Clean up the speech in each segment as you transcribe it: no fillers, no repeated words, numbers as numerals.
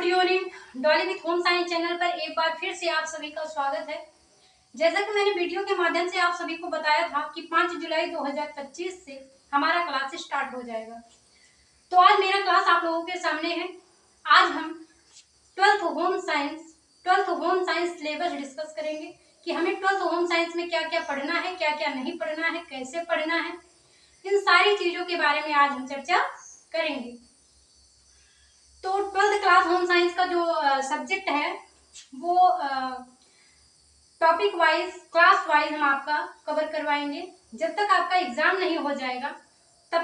Good evening. Dolly with home science channel पर एक बार फिर से आप सभी का स्वागत है। जैसा कि मैंने वीडियो के माध्यम से आप सभी को बताया था कि 5 जुलाई 2025 से हमारा क्लास स्टार्ट हो जाएगा। तो आज मेरा क्लास आप लोगों के सामने है। आज हम 12th home science syllabus discuss करेंगे कि हमें 12th होम साइंस में क्या क्या पढ़ना है, क्या क्या नहीं पढ़ना है, कैसे पढ़ना है, इन सारी चीजों के बारे में आज हम चर्चा करेंगे। तो 12th क्लास होम साइंस का जो सब्जेक्ट है वो टॉपिक वाइज, क्लास वाइज हम आपका कवर करवाएंगे। जब तक आपका एग्जाम नहीं हो जाएगा तब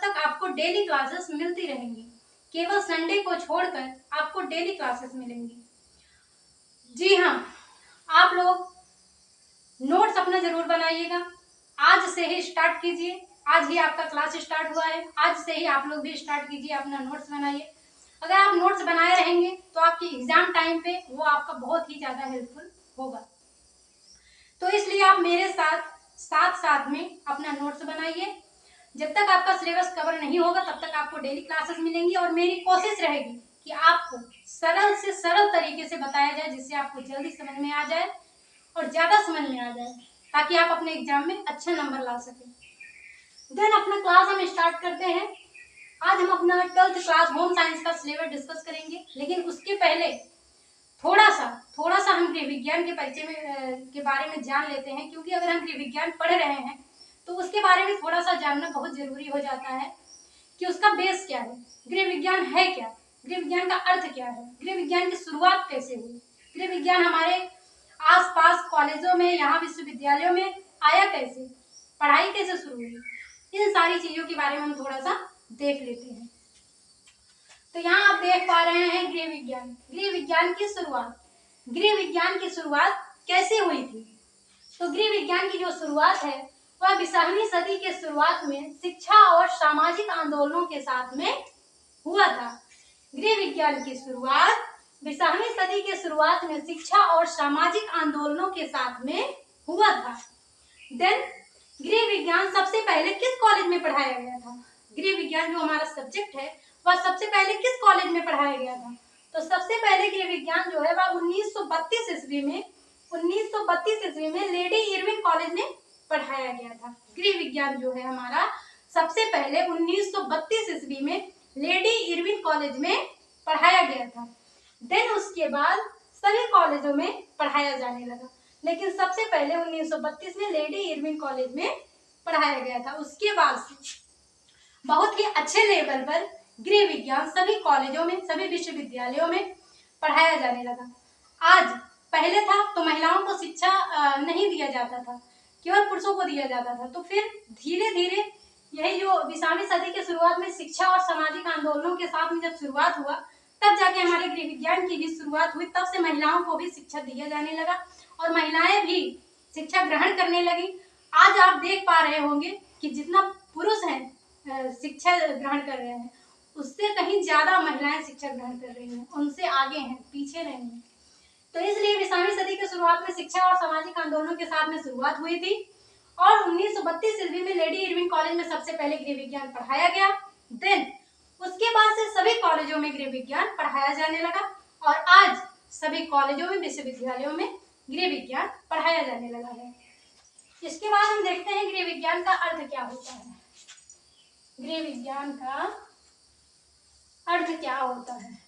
तक आपको डेली क्लासेस मिलती रहेंगी। केवल संडे को छोड़कर आपको डेली क्लासेस मिलेंगी। जी हाँ, आप लोग नोट्स अपना जरूर बनाइएगा। आज से ही स्टार्ट कीजिए। आज ही आपका क्लास स्टार्ट हुआ है, आज से ही आप लोग भी स्टार्ट कीजिए, अपना नोट्स बनाइए। अगर आप नोट्स बनाए रहेंगे तो आपकी एग्जाम टाइम पे वो आपका बहुत ही ज्यादा हेल्पफुल होगा। तो इसलिए आप मेरे साथ में अपना नोट्स बनाइए। जब तक आपका सिलेबस कवर नहीं होगा तब तक आपको डेली क्लासेस मिलेंगी और मेरी कोशिश रहेगी कि आपको सरल से सरल तरीके से बताया जाए, जिससे आपको जल्दी समझ में आ जाए और ज्यादा समझ में आ जाए, ताकि आप अपने एग्जाम में अच्छा नंबर ला सकें। देन अपना क्लास हम स्टार्ट करते हैं। आज हम अपना 12th क्लास होम साइंस का सिलेबस डिस्कस करेंगे, लेकिन उसके पहले थोड़ा सा हम गृह विज्ञान के परिचय में के बारे में जान लेते हैं, क्योंकि अगर हम गृह विज्ञान पढ़ रहे हैं तो उसके बारे में थोड़ा सा जानना बहुत जरूरी हो जाता है कि उसका बेस क्या है, गृह विज्ञान है क्या, गृह विज्ञान का अर्थ क्या है, गृह विज्ञान की शुरुआत कैसे हुई, गृह विज्ञान हमारे आसपास कॉलेजों में, यहाँ विश्वविद्यालयों में आया कैसे, पढ़ाई कैसे शुरू हुई, इन सारी चीजों के बारे में हम थोड़ा सा देख लेते हैं। तो यहाँ आप देख पा रहे हैं गृह विज्ञान की शुरुआत कैसे हुई थी। तो गृह विज्ञान की जो शुरुआत है वह 20वीं सदी के शुरुआत में शिक्षा और सामाजिक आंदोलनों के साथ में हुआ था। गृह विज्ञान की शुरुआत 20वीं सदी के शुरुआत में शिक्षा और सामाजिक आंदोलनों के साथ में हुआ था। देन गृह विज्ञान सबसे पहले किस कॉलेज में पढ़ाया गया था? गृह विज्ञान जो हमारा सब्जेक्ट है वह सबसे पहले किस कॉलेज में पढ़ाया गया था? तो सबसे पहले गृह विज्ञान जो है वह 1932 ईस्वी में लेडी इरविन कॉलेज में पढ़ाया गया था। गृह विज्ञान जो है हमारा सबसे पहले 1932 ईस्वी में लेडी इरविन कॉलेज में पढ़ाया गया था। देन उसके बाद सभी कॉलेजों में पढ़ाया जाने लगा, लेकिन सबसे पहले 1932 में लेडी इरविन कॉलेज में पढ़ाया गया था। उसके बाद बहुत ही अच्छे लेवल पर गृह विज्ञान सभी कॉलेजों में, सभी विश्वविद्यालयों में पढ़ाया जाने लगा। आज पहले था तो महिलाओं को शिक्षा नहीं दिया जाता था, केवल पुरुषों को दिया जाता था। तो फिर धीरे धीरे यही जो 20वीं सदी के शुरुआत में शिक्षा और सामाजिक आंदोलनों के साथ में जब शुरुआत हुआ तब जाके हमारे गृह विज्ञान की भी शुरुआत हुई। तब से महिलाओं को भी शिक्षा दिया जाने लगा और महिलाएं भी शिक्षा ग्रहण करने लगी। आज आप देख पा रहे होंगे कि जितना पुरुष हैं शिक्षा ग्रहण कर रहे हैं, उससे कहीं ज्यादा महिलाएं शिक्षा ग्रहण कर रही हैं, उनसे आगे हैं, पीछे नहीं हैं। तो इसलिए 20वीं सदी की शुरुआत में शिक्षा और सामाजिक आंदोलनों के साथ में शुरुआत हुई थी और 1932 ईस्वी में लेडी इरविन कॉलेज में सबसे पहले गृह विज्ञान पढ़ाया गया। देन उसके बाद से सभी कॉलेजों में गृह विज्ञान पढ़ाया जाने लगा और आज सभी कॉलेजों में, विश्वविद्यालयों में गृह विज्ञान पढ़ाया जाने लगा है। इसके बाद हम देखते हैं गृह विज्ञान का अर्थ क्या होता है। गृह विज्ञान का अर्थ क्या होता है?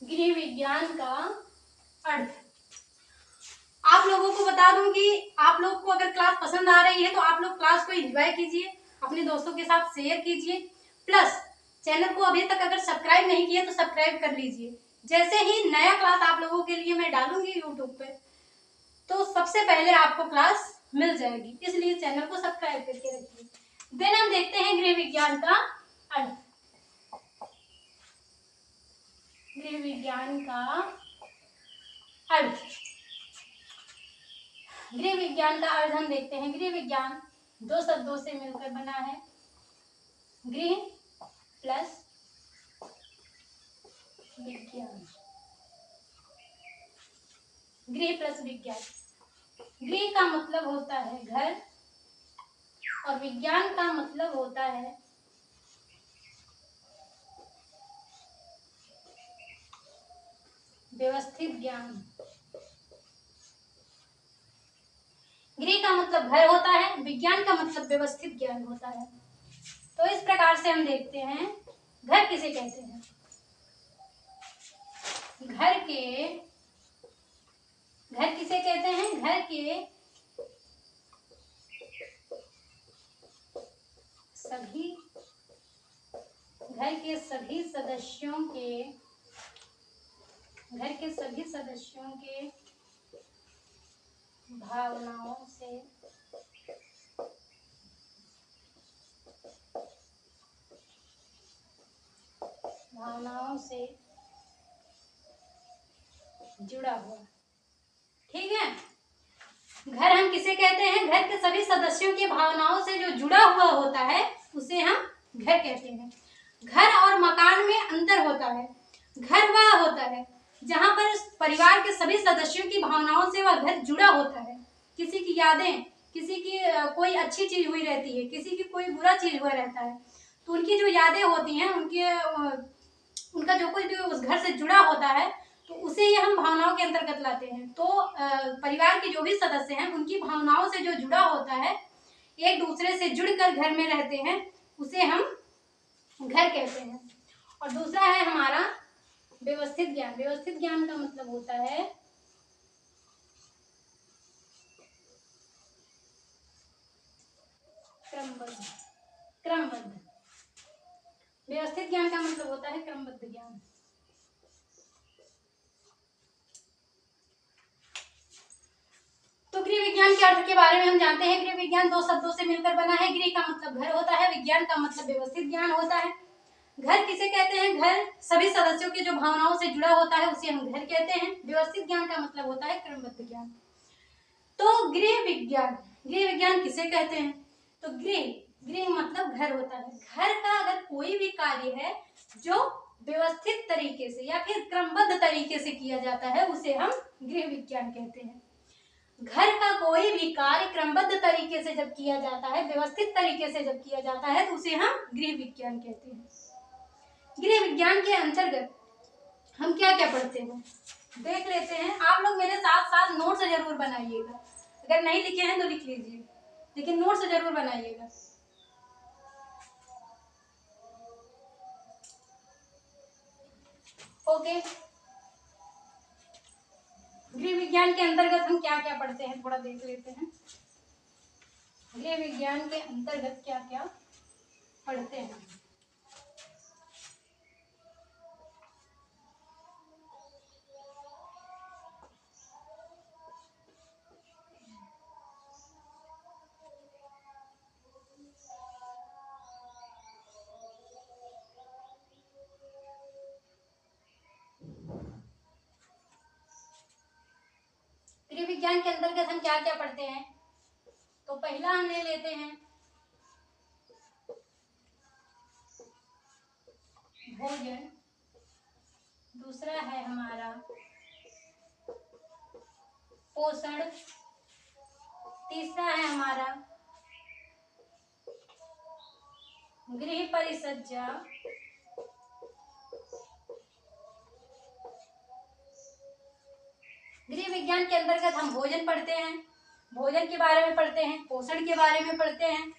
गृह विज्ञान का अर्थ आप लोगों को बता दूं कि आप लोग को अगर क्लास पसंद आ रही है तो आप लोग क्लास को एंजॉय कीजिए, अपने दोस्तों के साथ शेयर कीजिए, प्लस चैनल को अभी तक अगर सब्सक्राइब नहीं किया तो सब्सक्राइब कर लीजिए। जैसे ही नया क्लास आप लोगों के लिए मैं डालूंगी यूट्यूब पे तो सबसे पहले आपको क्लास मिल जाएगी, इसलिए चैनल को सब्सक्राइब करके रखिए। देन हम देखते हैं गृह विज्ञान का अर्थ। गृह विज्ञान का अर्थ, गृह विज्ञान का अर्थ हम देखते हैं। गृह विज्ञान दो शब्दों से मिलकर बना है, गृह प्लस विज्ञान। गृह प्लस विज्ञान, गृह का मतलब होता है घर और विज्ञान का मतलब होता है व्यवस्थित ज्ञान। गृह का मतलब घर होता है, विज्ञान का मतलब व्यवस्थित ज्ञान होता है। तो इस प्रकार से हम देखते हैं घर किसे कहते हैं। घर किसे कहते हैं? घर के सभी सदस्यों के भावनाओं से जुड़ा हुआ। ठीक है, घर हम किसे कहते हैं? घर के सभी सदस्यों की भावनाओं से जो जुड़ा हुआ होता है उसे हम घर कहते हैं। घर और मकान में अंतर होता है। घर वह होता है जहां पर परिवार के सभी सदस्यों की भावनाओं से वह घर जुड़ा होता है। किसी की यादें, किसी की कोई अच्छी चीज हुई रहती है, किसी की कोई बुरा चीज हुआ रहता है, तो उनकी जो यादें होती हैं, उनका जो कुछ भी उस घर से जुड़ा होता है, तो उसे ये हम भावनाओं के अंतर्गत लाते हैं। तो परिवार के जो भी सदस्य हैं उनकी भावनाओं से जो जुड़ा होता है, एक दूसरे से जुड़कर घर में रहते हैं, उसे हम घर कहते हैं। और दूसरा है हमारा व्यवस्थित ज्ञान। व्यवस्थित ज्ञान का मतलब होता है क्रमबद्ध। व्यवस्थित ज्ञान का मतलब होता है क्रमबद्ध ज्ञान। तो गृह विज्ञान के अर्थ के बारे में हम जानते हैं। गृह विज्ञान दो शब्दों से मिलकर बना है। गृह का मतलब घर होता है, विज्ञान का मतलब व्यवस्थित ज्ञान होता है। घर किसे कहते हैं? घर सभी सदस्यों के जो भावनाओं से जुड़ा होता है उसे हम घर कहते हैं। व्यवस्थित ज्ञान का मतलब होता है क्रमबद्ध ज्ञान। तो गृह विज्ञान किसे कहते हैं? तो गृह मतलब घर होता है। घर का अगर कोई भी कार्य है जो व्यवस्थित तरीके से या फिर क्रमबद्ध तरीके से किया जाता है उसे हम गृह विज्ञान कहते हैं। घर का कोई भी कार्य क्रमबद्ध तरीके से जब किया जाता है, व्यवस्थित तरीके से जब किया जाता है, तो उसे हम गृह विज्ञान कहते हैं। गृह विज्ञान के अंतर्गत हम क्या क्या पढ़ते हैं देख लेते हैं। आप लोग मेरे साथ साथ नोट्स जरूर बनाइएगा। अगर नहीं लिखे हैं तो लिख लीजिए, लेकिन नोट्स जरूर बनाइएगा। ओके, गृह विज्ञान के अंतर्गत हम क्या क्या पढ़ते हैं थोड़ा देख लेते हैं। गृह विज्ञान के अंतर्गत क्या क्या पढ़ते हैं। गृह विज्ञान के अंतर्गत हम क्या क्या पढ़ते हैं? तो पहला हम ले लेते हैं भोजन, दूसरा है हमारा पोषण, तीसरा है हमारा गृह परिसज्जा, गृह विज्ञान के अंतर्गत हम भोजन पढ़ते हैं, भोजन के बारे में पढ़ते हैं, पोषण के बारे में पढ़ते हैं,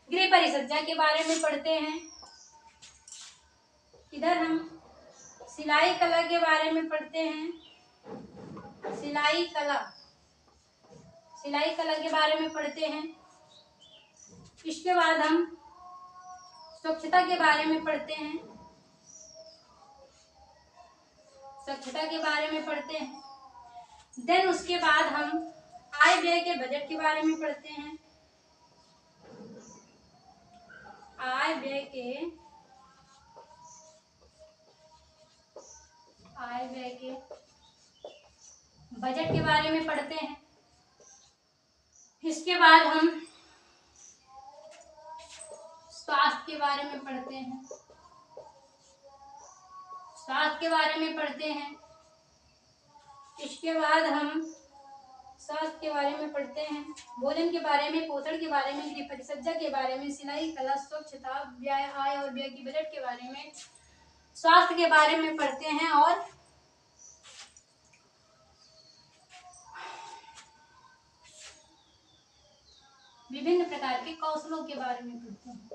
गृह परिसज्जा के बारे में पढ़ते हैं। इधर हम सिलाई कला के बारे में पढ़ते हैं, सिलाई कला के बारे में पढ़ते हैं। इसके बाद हम स्वच्छता के बारे में पढ़ते हैं, देन उसके बाद हम आय व्यय के बजट के बारे में पढ़ते हैं, आय व्यय के बजट के बारे में पढ़ते हैं। इसके बाद हम स्वास्थ्य के बारे में पढ़ते हैं, इसके बाद हम स्वास्थ्य के बारे में पढ़ते हैं, भोजन के बारे में, पोषण के बारे में, गृह परिसज्जा के बारे में, सिलाई कला, स्वच्छता, व्यय, आय और व्यय की बजट के बारे में, स्वास्थ्य के बारे में पढ़ते हैं और विभिन्न प्रकार के कौशलों के बारे में पढ़ते हैं।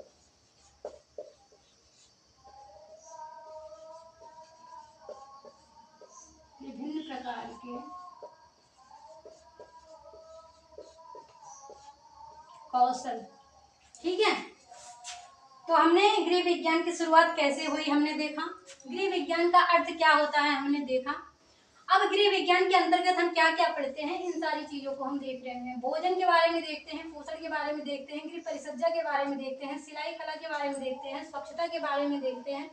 विभिन्न प्रकार के कौशल, ठीक है। तो हमने गृह विज्ञान की शुरुआत कैसे हुई हमने देखा, गृह विज्ञान का अर्थ क्या होता है हमने देखा। अब गृह विज्ञान के अंतर्गत हम क्या क्या पढ़ते हैं, इन सारी चीजों को हम देख रहे हैं। भोजन के बारे में देखते हैं, पोषण के बारे में देखते हैं, गृह परिचर्या के बारे में देखते हैं, सिलाई कला के बारे में देखते हैं, स्वच्छता के बारे में देखते हैं,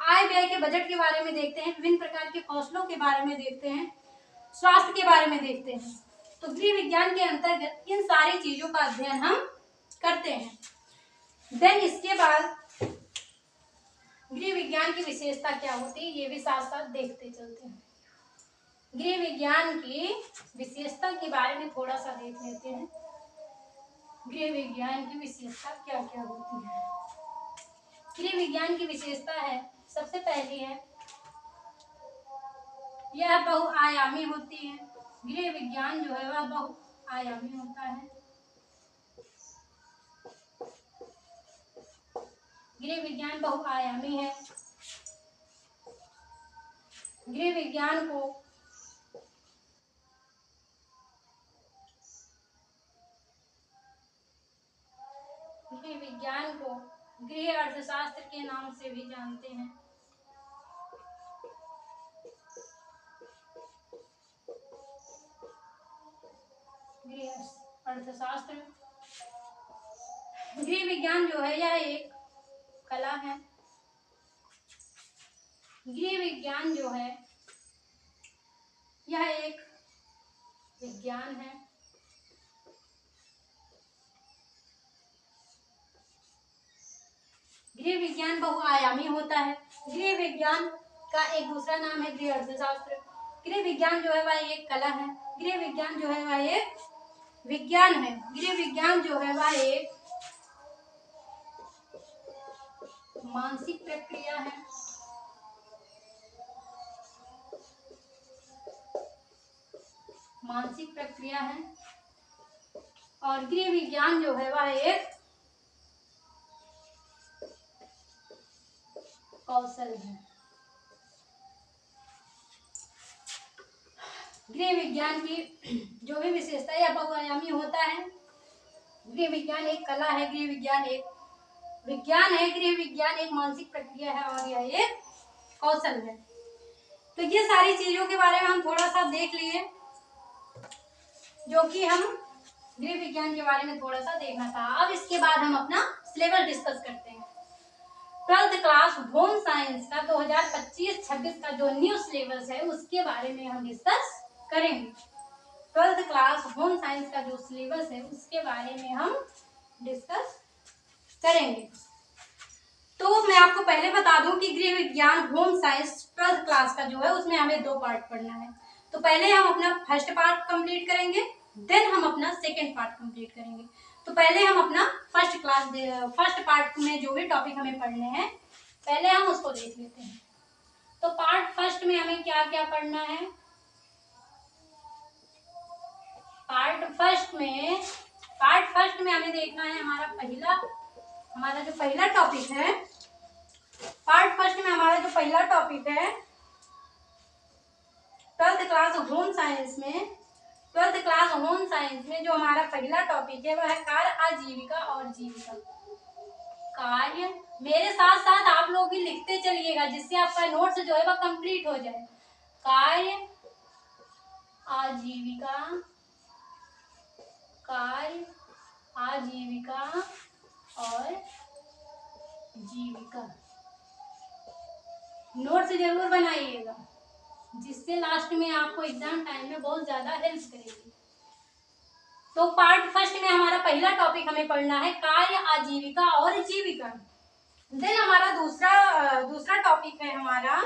आय व्यय के बजट के बारे में देखते हैं, विभिन्न प्रकार के कौशलों के बारे में देखते हैं, स्वास्थ्य के बारे में देखते हैं। तो गृह विज्ञान के अंतर्गत इन सारी चीजों का अध्ययन हम करते हैं। देन इसके बाद गृह विज्ञान की विशेषता क्या होती है ये भी साथ साथ देखते चलते हैं। गृह विज्ञान की विशेषता के बारे में थोड़ा सा देख लेते हैं। गृह विज्ञान की विशेषता क्या क्या होती है। गृह विज्ञान की विशेषता है, सबसे पहली है यह बहुआयामी होती है। गृह विज्ञान जो है वह बहुआयामी होता है। गृह विज्ञान बहुआयामी है। गृह विज्ञान को गृह अर्थशास्त्र के नाम से भी जानते हैं। गृह अर्थशास्त्र, गृह विज्ञान जो है यह एक कला है। गृह विज्ञान जो है यह एक विज्ञान है। गृह विज्ञान बहुआयामी होता है। गृह विज्ञान का एक दूसरा नाम है गृह अर्थशास्त्र। गृह विज्ञान जो है वह एक कला है। गृह विज्ञान जो है वह एक विज्ञान है। गृह विज्ञान जो है वह एक मानसिक प्रक्रिया है। मानसिक प्रक्रिया है। और गृह विज्ञान जो है वह एक कौशल है। गृह विज्ञान की जो भी विशेषता है बहुआयामी होता है। गृह विज्ञान एक कला है। गृह विज्ञान एक विज्ञान है। गृह विज्ञान एक मानसिक प्रक्रिया है और यह एक कौशल है। तो ये सारी चीजों के बारे में हम थोड़ा सा देख लिए, जो कि हम गृह विज्ञान के बारे में थोड़ा सा देखना था। अब इसके बाद हम अपना सिलेबस डिस्कस करते हैं। 12th क्लास होम साइंस का 2025-26 का जो न्यू सिलेबस है उसके बारे में हम डिस्कस करेंगे। 12th क्लास होम साइंस का जो सिलेबस है उसके बारे में हम डिस्कस करेंगे। तो मैं आपको पहले बता दूं कि गृह विज्ञान होम साइंस 12th क्लास का जो है उसमें हमें 2 पार्ट पढ़ना है। तो पहले हम अपना फर्स्ट पार्ट कंप्लीट करेंगे, देन हम अपना सेकंड पार्ट कंप्लीट करेंगे। तो पहले हम अपना फर्स्ट पार्ट में जो भी टॉपिक हमें पढ़ने हैं पहले हम उसको देख लेते हैं। तो पार्ट फर्स्ट में हमें क्या क्या पढ़ना है। पार्ट फर्स्ट में हमें देखना है हमारा जो पहला टॉपिक है। पार्ट फर्स्ट में हमारा जो पहला टॉपिक है 12th क्लास होम साइंस में जो हमारा पहला टॉपिक है वह है कार्य, आजीविका और जीविका। कार्य, मेरे साथ साथ आप लोग भी लिखते चलिएगा जिससे आपका नोट्स जो है वह कंप्लीट हो जाए। कार्य, आजीविका और जीविका। नोट्स जरूर बनाइएगा जिससे लास्ट में आपको एग्जाम टाइम में बहुत ज्यादा हेल्प करेगी। तो पार्ट फर्स्ट में हमारा पहला टॉपिक हमें पढ़ना है कार्य, आजीविका और जीविका। देन हमारा दूसरा टॉपिक है हमारा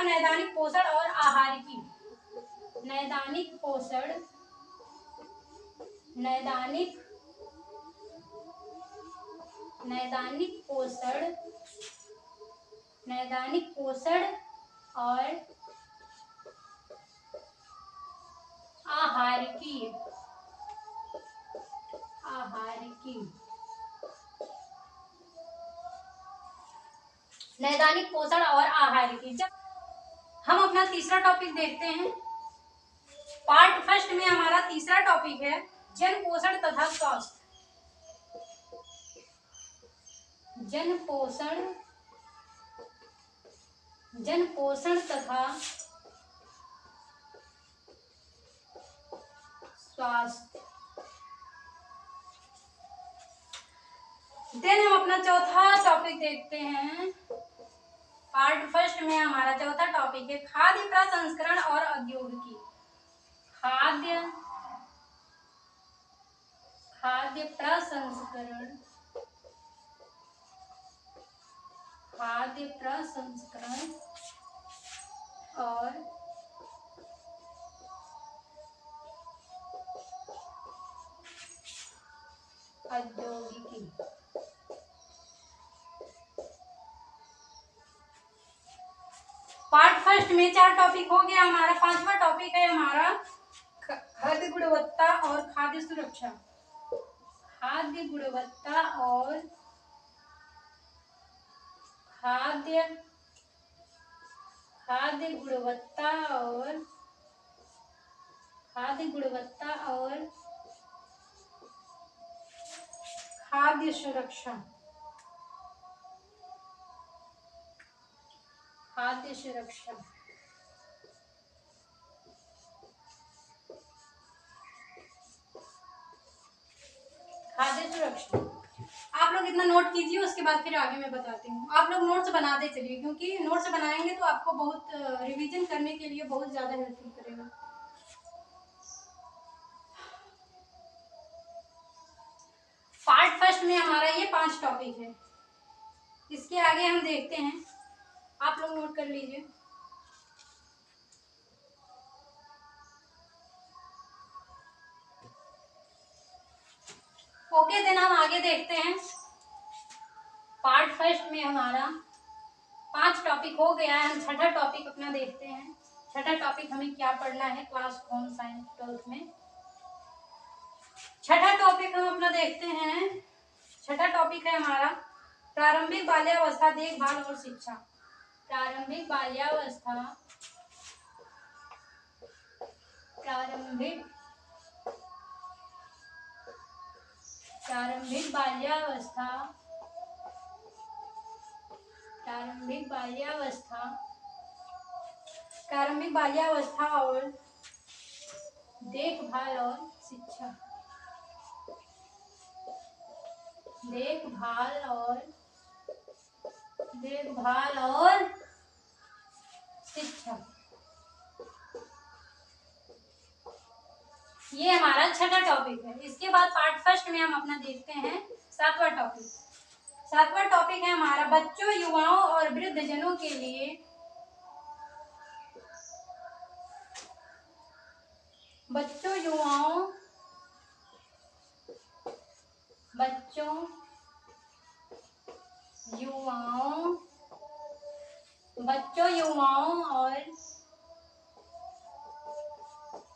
नैदानिक पोषण और आहारिकी। नैदानिक पोषण और आहारिकी। आहारिकी, नैदानिक पोषण और आहारिकी। जब हम अपना तीसरा टॉपिक देखते हैं, पार्ट फर्स्ट में हमारा तीसरा टॉपिक है जन पोषण तथा स्वास्थ्य। जन पोषण तथा स्वास्थ्य। देन हम अपना चौथा टॉपिक देखते हैं, पार्ट फर्स्ट में हमारा चौथा टॉपिक है खाद्य प्रसंस्करण और औद्योगिकी। खाद्य प्रसंस्करण और औद्योगिकी। पार्ट फर्स्ट में 4 टॉपिक हो गया हमारा। पांचवा टॉपिक है हमारा खाद्य गुणवत्ता और खाद्य सुरक्षा। खाद्य गुणवत्ता और खाद्य सुरक्षा। खाद्य सुरक्षा। आप लोग इतना नोट कीजिए, उसके बाद फिर आगे मैं बताती हूँ। आप लोग नोट्स बनाते चलिए, क्योंकि नोट्स बनाएंगे तो आपको बहुत रिवीजन करने के लिए बहुत ज्यादा हेल्पफुल करेगा। पार्ट फर्स्ट में हमारा ये 5 टॉपिक है। इसके आगे हम देखते हैं, आप लोग नोट कर लीजिए। ओके, देन हम आगे देखते हैं। पार्ट फर्स्ट में हमारा 5 टॉपिक हो गया है। हम छठा टॉपिक अपना देखते हैं। छठा टॉपिक हमें क्या पढ़ना है क्लास होम साइंस 12th में। छठा टॉपिक हम अपना देखते हैं। छठा टॉपिक है हमारा प्रारंभिक बाल्यावस्था देखभाल और शिक्षा। प्रारंभिक बाल्यावस्था और देखभाल और शिक्षा। ये हमारा छठा टॉपिक है। इसके बाद पार्ट फर्स्ट में हम अपना देखते हैं 7वां टॉपिक। 7वां टॉपिक है हमारा बच्चों, युवाओं और वृद्धजनों के लिए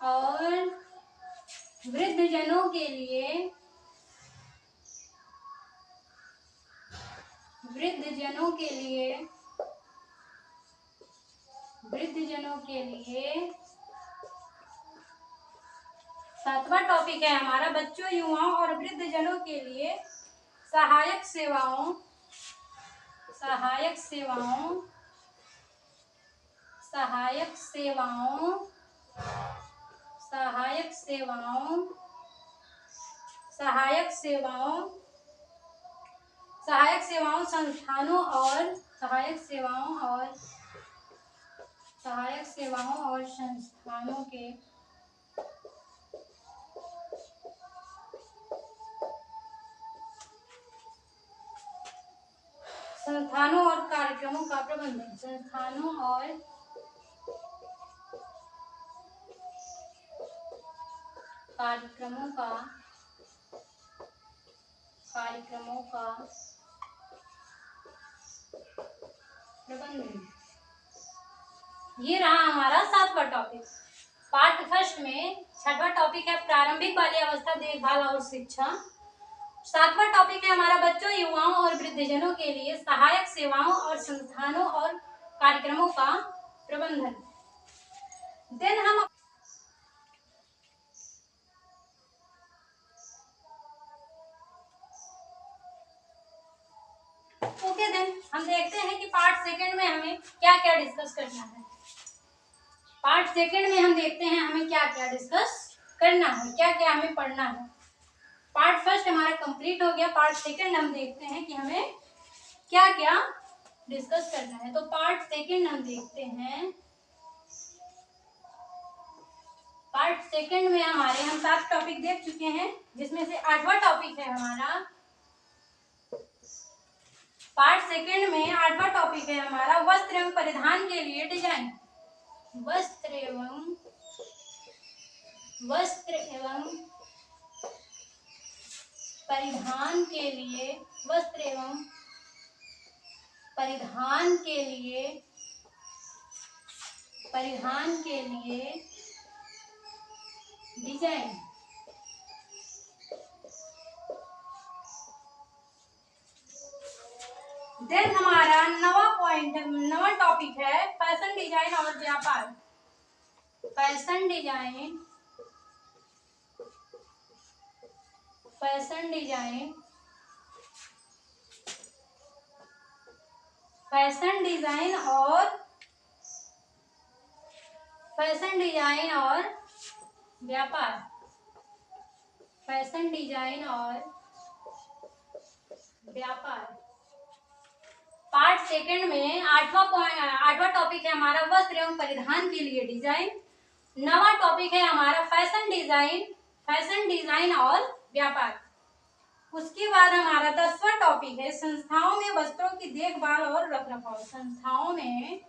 और वृद्धजनों के लिए सातवां टॉपिक है हमारा बच्चों, युवाओं और वृद्धजनों के लिए सहायक सेवाओं संस्थानों और संस्थानों के संस्थानों और कार्यक्रमों का प्रबंधन। ये रहा हमारा 7वां टॉपिक। पार्ट फर्स्ट में 6वां टॉपिक है प्रारंभिक बाल्यावस्था देखभाल और शिक्षा। सातवां टॉपिक है हमारा बच्चों, युवाओं और वृद्धजनों के लिए सहायक सेवाओं और संस्थानों और कार्यक्रमों का प्रबंधन। देन हम ओके देन हम देखते हैं कि पार्ट सेकंड में हमें क्या क्या डिस्कस करना है। पार्ट सेकंड में हम देखते हैं हमें क्या क्या डिस्कस करना है, क्या क्या हमें पढ़ना है। पार्ट फर्स्ट हमारा कंप्लीट हो गया, पार्ट सेकंड हम देखते हैं कि हमें क्या क्या डिस्कस करना है। तो पार्ट सेकंड हम देखते हैं। पार्ट सेकंड में हमारे हम 7 टॉपिक देख चुके हैं, जिसमें से 8वां टॉपिक है हमारा। पार्ट सेकंड में 8वां टॉपिक है हमारा वस्त्र एवं परिधान के लिए डिजाइन। वस्त्र एवं परिधान के लिए, वस्त्र एवं परिधान के लिए डिजाइन। देन हमारा नवा टॉपिक है फैशन डिजाइन और व्यापार। फैशन डिजाइन और व्यापार। फैशन डिजाइन और व्यापार। पार्ट सेकंड में 8वां टॉपिक है हमारा वस्त्र एवं परिधान के लिए डिजाइन। 9वां टॉपिक है हमारा फैशन डिजाइन और व्यापार। उसके बाद हमारा 10वां टॉपिक है संस्थाओं में वस्त्रों की देखभाल और रखरखाव। संस्थाओं में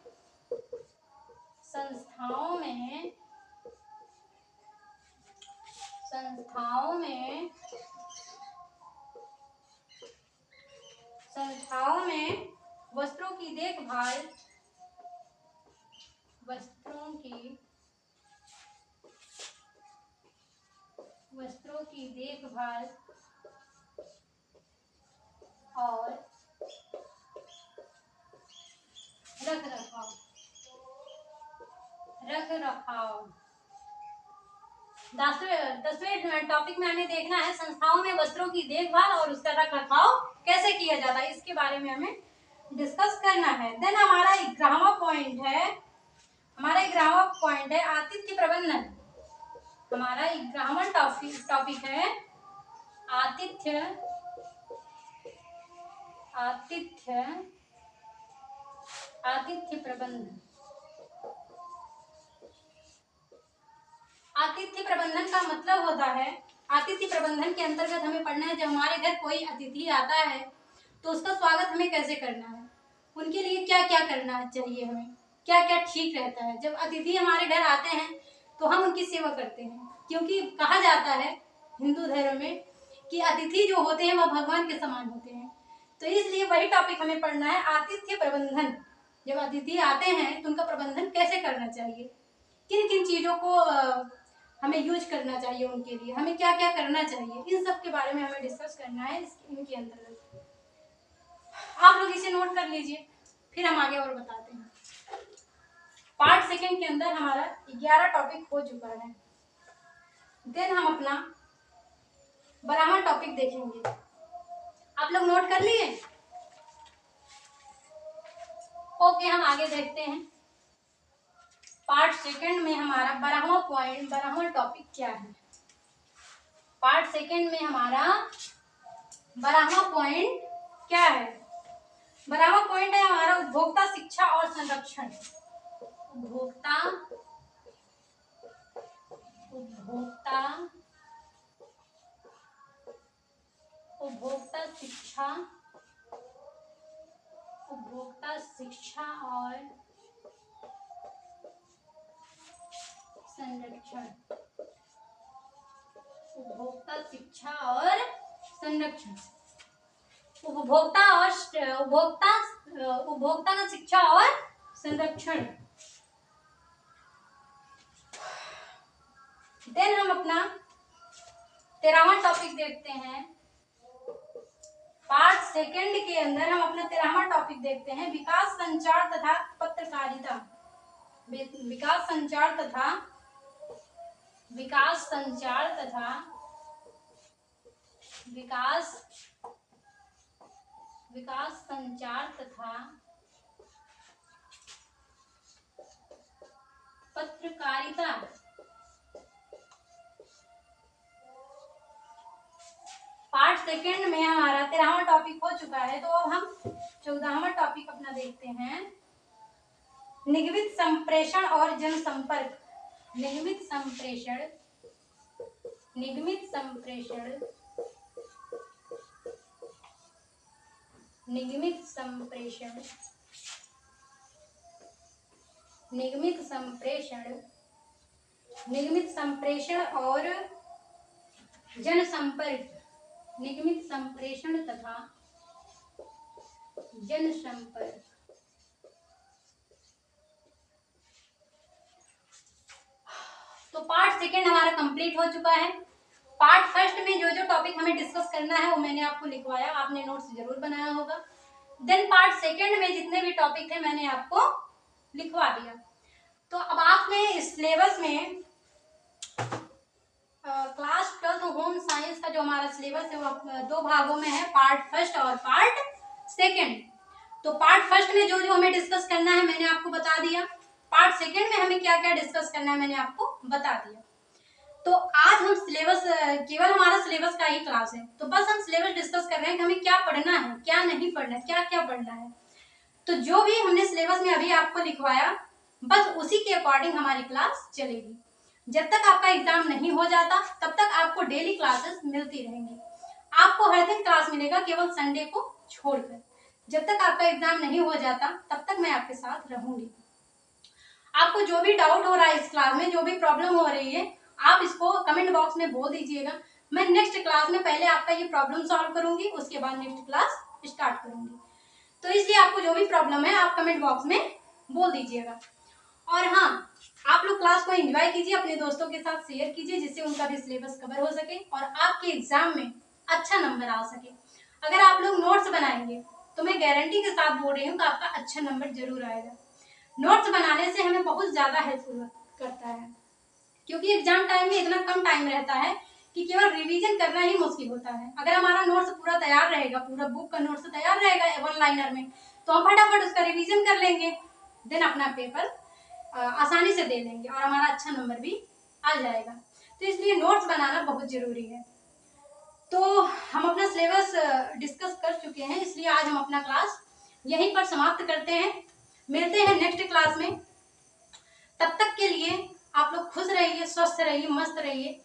वस्त्रों की देखभाल और रखरखाव। 10वें टॉपिक में हमें देखना है संस्थाओं में वस्त्रों की देखभाल और उसका रखरखाव कैसे किया जाता है, इसके बारे में हमें डिस्कस करना है। देन हमारा 11वां पॉइंट है आतिथ्य प्रबंधन। हमारा 11वां टॉपिक है आतिथ्य प्रबंधन। आतिथ्य प्रबंधन का मतलब होता है, आतिथ्य प्रबंधन के अंतर्गत हमें पढ़ना है जब हमारे घर कोई अतिथि आता है तो उसका स्वागत हमें कैसे करना है, उनके लिए क्या क्या करना चाहिए, हमें क्या क्या ठीक रहता है। जब अतिथि हमारे घर आते हैं तो हम उनकी सेवा करते हैं, क्योंकि कहा जाता है हिंदू धर्म में कि अतिथि जो होते हैं वह भगवान के समान होते हैं। तो इसलिए वही टॉपिक हमें पढ़ना है, आतिथ्य प्रबंधन। जब अतिथि आते हैं तो उनका प्रबंधन कैसे करना चाहिए, किन किन चीजों को हमें यूज करना चाहिए, उनके लिए हमें क्या क्या करना चाहिए, इन सब के बारे में हमें डिस्कस करना है इनके अंतर्गत। आप लोग इसे नोट कर लीजिए, फिर हम आगे और बताते हैं। पार्ट सेकंड के अंदर हमारा 11 टॉपिक हो चुका है। देन हम अपना 12वां टॉपिक देखेंगे। आप लोग नोट कर लिए? ओके, हम आगे देखते हैं। पार्ट सेकंड में हमारा 12वां टॉपिक क्या है। पार्ट सेकंड में हमारा 12वां पॉइंट क्या है। 12वां पॉइंट है हमारा उपभोक्ता शिक्षा और संरक्षण। उपभोक्ता शिक्षा और संरक्षण। उपभोक्ता शिक्षा और संरक्षण। उपभोक्ता का शिक्षा और संरक्षण। देन हम अपना 13वां टॉपिक देखते हैं। पार्ट सेकंड के अंदर हम अपना 13वां टॉपिक देखते हैं, विकास संचार तथा पत्रकारिता। विकास संचार तथा विकास संचार तथा पत्रकारिता। पार्ट सेकंड में हमारा 13वां टॉपिक हो चुका है, तो अब हम 14वां टॉपिक अपना देखते हैं, निगमित संप्रेषण और जनसंपर्क। निगमित संप्रेषण और जनसंपर्क। निगमित संप्रेषण तथा जनसंपर्क। तो पार्ट सेकंड हमारा कंप्लीट हो चुका है। पार्ट फर्स्ट में जो जो टॉपिक हमें डिस्कस करना है वो मैंने आपको लिखवाया, आपने नोट्स जरूर बनाया होगा। देन पार्ट सेकंड में जितने भी टॉपिक थे मैंने आपको लिखवा दिया। तो अब आपने सिलेबस में क्लास 12 होम साइंस का जो हमारा सिलेबस है वो 2 भागों में है, पार्ट फर्स्ट और पार्ट सेकंड। तो पार्ट फर्स्ट में जो जो हमें डिस्कस करना है मैंने आपको बता दिया, पार्ट सेकंड में हमें क्या क्या डिस्कस करना है मैंने आपको बता दिया। तो आज हम सिलेबस, केवल हमारा सिलेबस का ही क्लास है, तो बस हम सिलेबस डिस्कस कर रहे हैं कि हमें क्या पढ़ना है, क्या नहीं पढ़ना है, क्या क्या पढ़ना है। तो जो भी हमने सिलेबस में अभी आपको लिखवाया बस उसी के अकॉर्डिंग हमारी क्लास चलेगी। जब तक आपका एग्जाम नहीं हो जाता तब तक आपको डेली क्लासेस मिलती रहेंगी। आपको हर दिन क्लास मिलेगा, केवल संडे को छोड़कर। जब तक आपका एग्जाम नहीं हो जाता तब तक मैं आपके साथ रहूंगी। आपको जो भी डाउट हो रहा है इस क्लास में, जो भी प्रॉब्लम हो रही है, आप इसको कमेंट बॉक्स में बोल दीजिएगा। मैं नेक्स्ट क्लास में पहले आपका ये प्रॉब्लम सॉल्व करूंगी, उसके बाद नेक्स्ट क्लास स्टार्ट करूंगी। तो इसलिए आपको जो भी प्रॉब्लम है आप कमेंट बॉक्स में बोल दीजिएगा। और हाँ, आप लोग क्लास को एंजॉय कीजिए, अपने दोस्तों के साथ शेयर कीजिए, जिससे उनका भी सिलेबस कवर हो सके और आपके एग्जाम में अच्छा नंबर आ सके। अगर आप लोग नोट्स बनाएंगे तो मैं गारंटी के साथ बोल रही हूँ कि आपका अच्छा नंबर जरूर आएगा। नोट्स बनाने से हमें बहुत ज्यादा हेल्पफुल करता है, क्योंकि एग्जाम टाइम में इतना कम टाइम रहता है कि केवल रिवीजन करना ही मुश्किल होता है। अगर हमारा नोट्स पूरा तैयार रहेगा, पूरा बुक का नोट्स तैयार रहेगा 1 लाइनर में, तो हम फटाफट उसका रिवीजन कर लेंगे, देन अपना पेपर आसानी से दे लेंगे और हमारा अच्छा नंबर भी आ जाएगा। तो इसलिए नोट्स बनाना बहुत जरूरी है। तो हम अपना सिलेबस डिस्कस कर चुके हैं, इसलिए आज हम अपना क्लास यहीं पर समाप्त करते हैं। मिलते हैं नेक्स्ट क्लास में। तब तक के लिए आप लोग खुश रहिए, स्वस्थ रहिए, मस्त रहिए,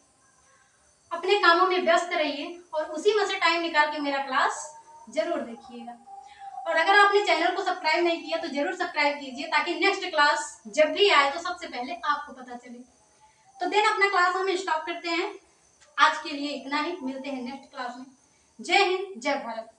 अपने कामों में व्यस्त रहिए और उसी में से टाइम निकाल के मेरा क्लास जरूर देखिएगा। और अगर आपने चैनल को सब्सक्राइब नहीं किया तो जरूर सब्सक्राइब कीजिए, ताकि नेक्स्ट क्लास जब भी आए तो सबसे पहले आपको पता चले। तो देन अपना क्लास हम स्टॉप करते हैं। आज के लिए इतना ही, मिलते हैं नेक्स्ट क्लास में। जय हिंद, जय भारत।